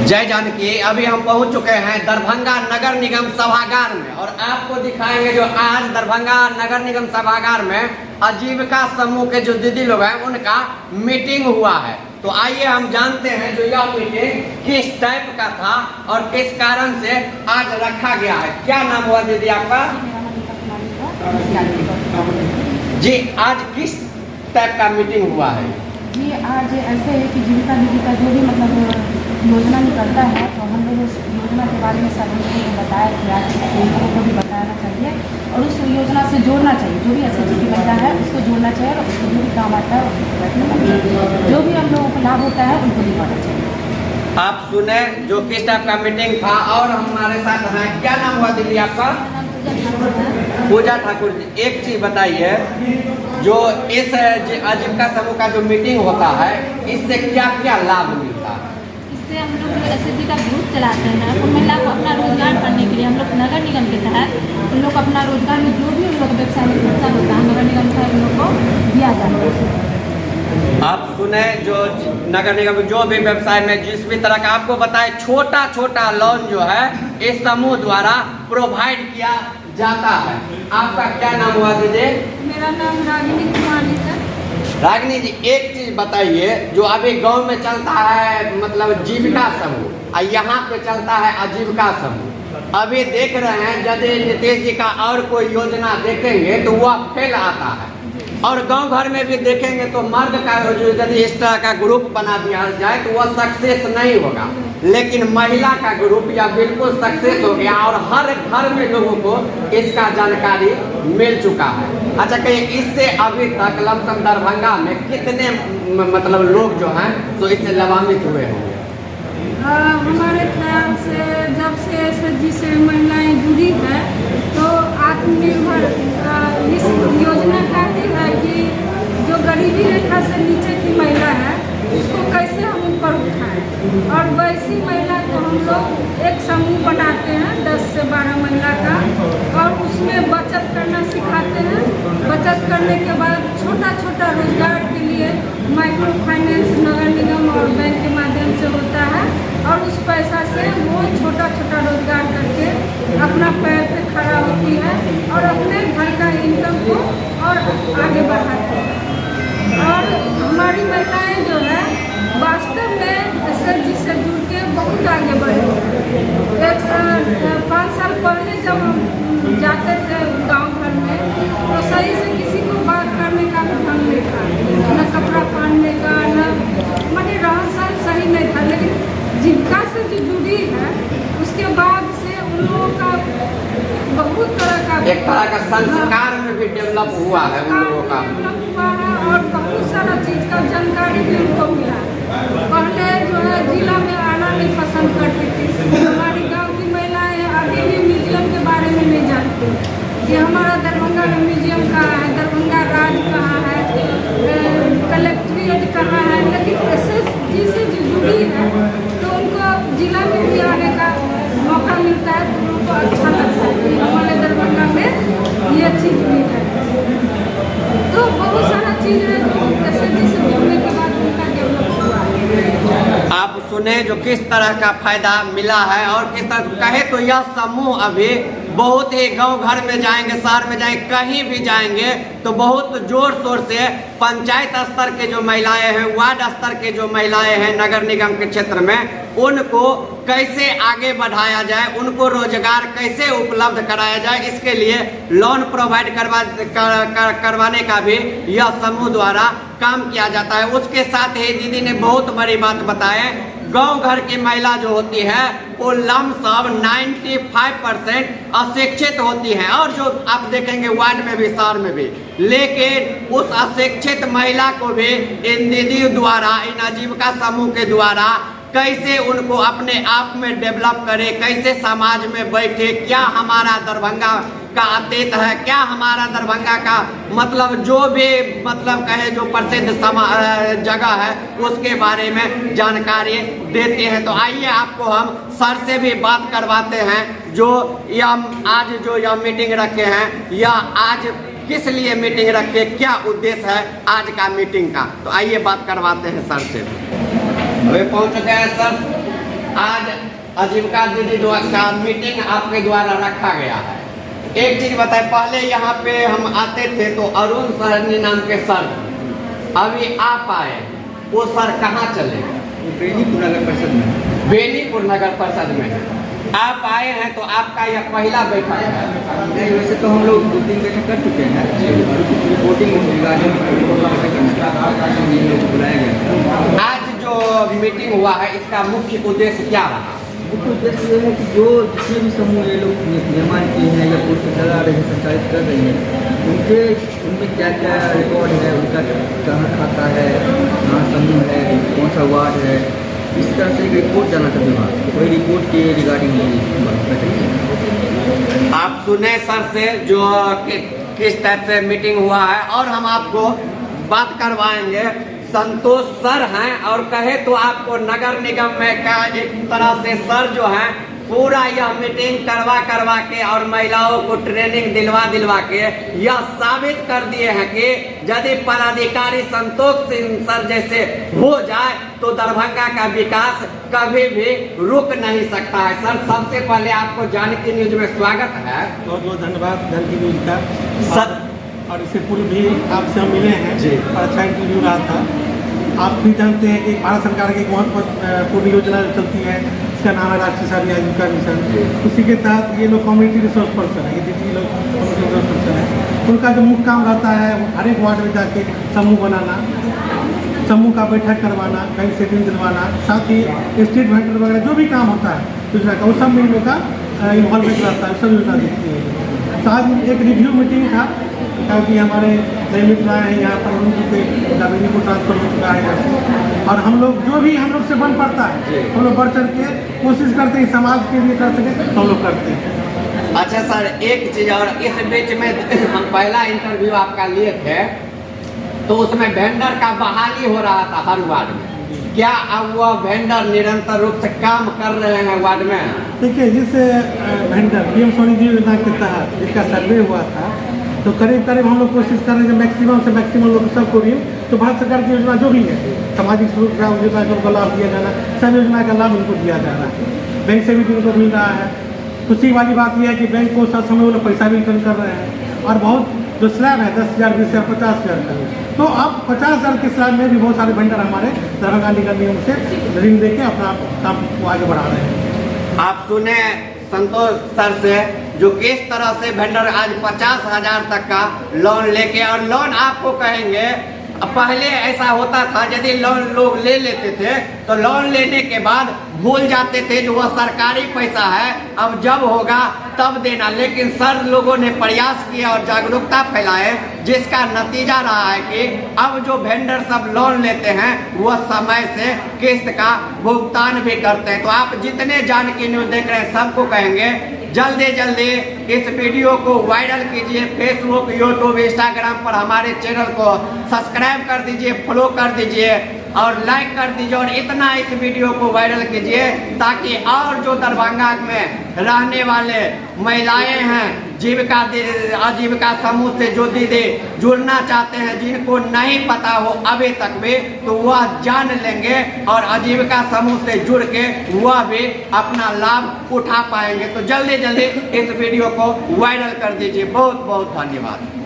जय जानकी। अभी हम पहुंच चुके हैं दरभंगा नगर निगम सभागार में और आपको दिखाएंगे जो आज दरभंगा नगर निगम सभागार में आजीविका समूह के जो दीदी लोग हैं उनका मीटिंग हुआ है। तो आइए हम जानते हैं जो यह मीटिंग किस टाइप का था और किस कारण से आज रखा गया है। क्या नाम हुआ दीदी आपका? जी, आज किस टाइप का मीटिंग हुआ है? जी, आज ऐसे है कि जीविका दीदी का जो भी मतलब योजना निकलता है तो हम लोग उस योजना के बारे में सब लोगों को बताया कि आज लोगों को भी बताना चाहिए और उस योजना से जोड़ना चाहिए। जो भी ऐसी चीज़ बनता है उसको जोड़ना चाहिए और उसको जो भी काम आता है उसको बैठना चाहिए। जो भी हम लोगों को लाभ होता है उनको दिखाना चाहिए। आप सुने जो किस टाइप का मीटिंग था और हमारे साथ हैं। क्या नाम हुआ दीदी आपका? पूजा ठाकुर जी। एक चीज बताइए, जो इस आजीविका समूह का जो मीटिंग होता है इससे क्या क्या लाभ मिलता है? इससे हम लोग एसएचजी का ग्रुप चलाते हैं। उन महिला को अपना रोजगार करने के लिए हम लोग नगर निगम के तहत उन लोग अपना रोजगार में जो भी उन लोग व्यवसाय में खर्चा होता है नगर निगम का उन लोग को दिया जाता है। आप सुने जो नगर निगम जो भी व्यवसाय में जिस भी तरह का आपको बताए छोटा छोटा लोन जो है इस समूह द्वारा प्रोवाइड किया जाता है। आपका क्या नाम हुआ दीदी? मेरा नाम रागिनी कुमारी है। रागिनी जी, एक चीज बताइए, जो अभी गांव में चलता है मतलब जीविका समूह और यहाँ पे चलता है आजीविका समूह, अभी देख रहे हैं यदि नीतीश जी का और कोई योजना देखेंगे तो वह फेल आता है और गांव घर में भी देखेंगे तो मर्द का जो यदि इस तरह का ग्रुप बना दिया जाए तो वह सक्सेस नहीं होगा, लेकिन महिला का ग्रुप या बिल्कुल सक्सेस हो गया और हर घर में लोगों को इसका जानकारी मिल चुका है। अच्छा, कहिए इससे अभी तक लमसम दरभंगा में कितने मतलब लोग जो हैं तो इससे लाभान्वित हुए होंगे? हमारे ख्याल से जब से एसएचजी से महिलाएं जुड़ी है तो आत्मनिर्भर इस योजना का ही है कि जो गरीबी रेखा से नीचे की महिला है उसको कैसे हम ऊपर उठाएं और वैसी महिला को हम लोग एक समूह बनाते हैं 10 से 12 महिला का और उसमें बचत करना सिखाते हैं। बचत करने के बाद छोटा छोटा रोजगार के लिए माइक्रो फाइनेंस नगर निगम और बैंक के माध्यम से होता है और उस पैसा से वो छोटा छोटा रोजगार करके अपना पैर पे खड़ा होती है और अपने घर का इनकम को और आगे बढ़ाती है। और हमारी महिलाएं जो है वास्तव में एसएचजी से जुड़ के बहुत आगे बढ़ी है। 5 साल पहले जब हम जाते थे गांव घर में तो सही से किसी को बात करने का भी ढंग नहीं था, न कपड़ा पहनने का, न माने रहन सहन सही नहीं था। लेकिन जीविका से जो जुड़ी है उसके बाद से उन लोगों का बहुत तरह का एक तरह का संस्कार में भी डेवलप हुआ है उन लोगों का और बहुत सारा चीज का जानकारी भी उनको मिला। पहले जो है जिला में आना नहीं पसंद करती थी। हमारी गांव की महिलाएं अभी भी म्यूजियम के बारे में नहीं जानती कि हमारा दरभंगा में म्यूजियम कहाँ है, दरभंगा राज कहाँ है, कलेक्ट्रेट कहाँ है। लेकिन एसएचजी से जो जुड़ी है तो उनको जिला में भी आने का मौका मिलता है तो उनको अच्छा लगता है कि हमारे दरभंगा में ये चीज़ भी है। तो बहुत सारा चीज़ है जो एसएचजी से जुड़ने के बाद उनका डेवलप हुआ है। आप सुने जो किस तरह का फायदा मिला है और किस तरह कहे तो यह समूह अभी बहुत ही गांव घर में जाएंगे, शहर में जाएंगे, कहीं भी जाएंगे तो बहुत जोर शोर से पंचायत स्तर के जो महिलाएं हैं, वार्ड स्तर के जो महिलाएं हैं नगर निगम के क्षेत्र में, उनको कैसे आगे बढ़ाया जाए, उनको रोजगार कैसे उपलब्ध कराया जाए, इसके लिए लोन प्रोवाइड करवाने का भी यह समूह द्वारा काम किया जाता है। उसके साथ ही दीदी ने बहुत बड़ी बात बताए, गांव घर की महिला जो होती है वो लमसम 95% अशिक्षित होती है और जो आप देखेंगे वार्ड में भी शहर में भी, लेकिन उस अशिक्षित महिला को भी इन दीदी द्वारा, इन आजीविका समूह के द्वारा कैसे उनको अपने आप में डेवलप करे, कैसे समाज में बैठे, क्या हमारा दरभंगा का अतीत है, क्या हमारा दरभंगा का मतलब जो भी मतलब कहे जो प्रसिद्ध जगह है उसके बारे में जानकारी देते हैं। तो आइए आपको हम सर से भी बात करवाते हैं जो आज जो यह मीटिंग रखे हैं, यह आज किस लिए मीटिंग रखे, क्या उद्देश्य है आज का मीटिंग का। तो आइए बात करवाते हैं सर से। अभी पहुंच चुके हैं सर। आज आजीविका दीदी का मीटिंग आपके द्वारा रखा गया है। एक चीज बताए, पहले यहाँ पे हम आते थे तो अरुण सहनी नाम के सर, अभी आप आए, वो सर कहाँ चले गए? बेनीपुर नगर परिषद में। बेनीपुर नगर परिषद में है। आप आए हैं तो आपका यह पहला बैठक है? नहीं, वैसे तो हम लोग 2-3 बैठक कर चुके हैं। रिपोर्टिंग बुलाया गया। आज जो मीटिंग हुआ है इसका मुख्य उद्देश्य क्या रहा? मुख्य उद्देश्य ये है कि जो जितने भी समूह ये लोग निर्माण किए हैं या पोस्ट चला रहे हैं, संचालित कर रही हैं, उनमें क्या क्या रिकॉर्ड है, उनका कहाँ खाता है, कहाँ समूह है, कौन सा वार्ड है, इस तरह से एक रिपोर्ट जाना था विभाग। वही रिपोर्ट के रिगार्डिंग आप सुने सर से जो किस टाइप से मीटिंग हुआ है, और हम आपको बात करवाएंगे। संतोष सर हैं और कहे तो आपको नगर निगम में का एक तरह से सर जो हैं पूरा यह मीटिंग करवा के और महिलाओं को ट्रेनिंग दिलवा के यह साबित कर दिए हैं कि यदि पदाधिकारी संतोष सिंह सर जैसे हो जाए तो दरभंगा का विकास कभी भी रुक नहीं सकता है। सर, सबसे पहले आपको जानकी न्यूज में स्वागत है। बहुत बहुत धन्यवाद जानकी न्यूज का सर। और इससे पूर्व भी आपसे हम मिले हैं जी। और अच्छा इंटरव्यू रहा था। आप भी जानते हैं कि भारत सरकार की एक महत्वपूर्ण योजना जो चलती है, इसका नाम है राष्ट्रीय शहरी आजीविका मिशन। उसी के तहत ये लोग कम्युनिटी रिसोर्स पर्सन है, ये जितने लोग कम्युनिटी रिसोर्स पर्सन है, उनका जो मुख्य काम रहता है वो हर एक वार्ड में जाके समूह बनाना, समूह का बैठक करवाना, कहीं सेटिंग दिलवाना, साथ ही स्ट्रीट वेंडर वगैरह जो भी काम होता है योजना का, उस सब में इन लोग का इन्वॉल्वमेंट रहता है, सब योजना देखती है। तो आज एक रिव्यू मीटिंग था, क्योंकि हमारे नए मित्र आए हैं यहाँ पर, उनके को ट्रांसफर हो चुका है यहाँ से, और हम लोग जो भी हम लोग से बन पड़ता है हम लोग बढ़ चढ़ के कोशिश करते हैं समाज के लिए कर सके तो हम लोग करते हैं। अच्छा सर, एक चीज और, इस बीच में हम पहला इंटरव्यू आपका लिए थे तो उसमें वेंडर का बहाली हो रहा था हर वार्ड में, क्या अब वह वेंडर निरंतर रूप से काम कर रहे हैं वार्ड में? देखिए, जिस वेंडर पीएम स्वनिधि योजना के तहत जिसका सर्वे हुआ था, तो करीब हम लोग कोशिश कर रहे हैं मैक्सिमम से मैक्सिमम लोग सबको भी, तो भारत सरकार की योजना जो भी है, सामाजिक सुरक्षा योजना का लाभ दिया जाना, सब योजना का लाभ उनको दिया जा रहा है, बैंक से भी उनको मिल रहा है। खुशी वाली बात यह है कि बैंक को सब समय वो लोग पैसा भी रिटर्न कर रहे हैं, और बहुत जो स्लैब है 10,000, 20,000, 50,000 का, तो अब 50,000 के स्लैब में भी बहुत सारे वेंडर हमारे दरभंगा निगम निगम से ऋण देके अपना काम को आगे बढ़ा रहे हैं। आप सुने संतोष सर से जो किस तरह से वेंडर आज 50,000 तक का लोन लेके, और लोन आपको कहेंगे पहले ऐसा होता था यदि लोन लोग ले लेते थे तो लोन लेने के बाद भूल जाते थे जो वह सरकारी पैसा है, अब जब होगा तब देना। लेकिन सर लोगों ने प्रयास किया और जागरूकता फैलाए, जिसका नतीजा रहा है कि अब जो वेंडर सब लोन लेते हैं वह समय से किस्त का भुगतान भी करते हैं। तो आप जितने जानकी न्यूज देख रहे हैं सबको कहेंगे जल्दी इस वीडियो को वायरल कीजिए, फेसबुक, यूट्यूब, इंस्टाग्राम पर हमारे चैनल को सब्सक्राइब कर दीजिए, फॉलो कर दीजिए और लाइक कर दीजिए, और इतना इस वीडियो को वायरल कीजिए ताकि और जो दरभंगा में रहने वाले महिलाएं हैं, आजीविका समूह से जो दीदी जुड़ना चाहते हैं, जिनको नहीं पता हो अभी तक भी, तो वह जान लेंगे और आजीविका समूह से जुड़ के वह भी अपना लाभ उठा पाएंगे। तो जल्दी इस वीडियो को वायरल कर दीजिए। बहुत बहुत धन्यवाद।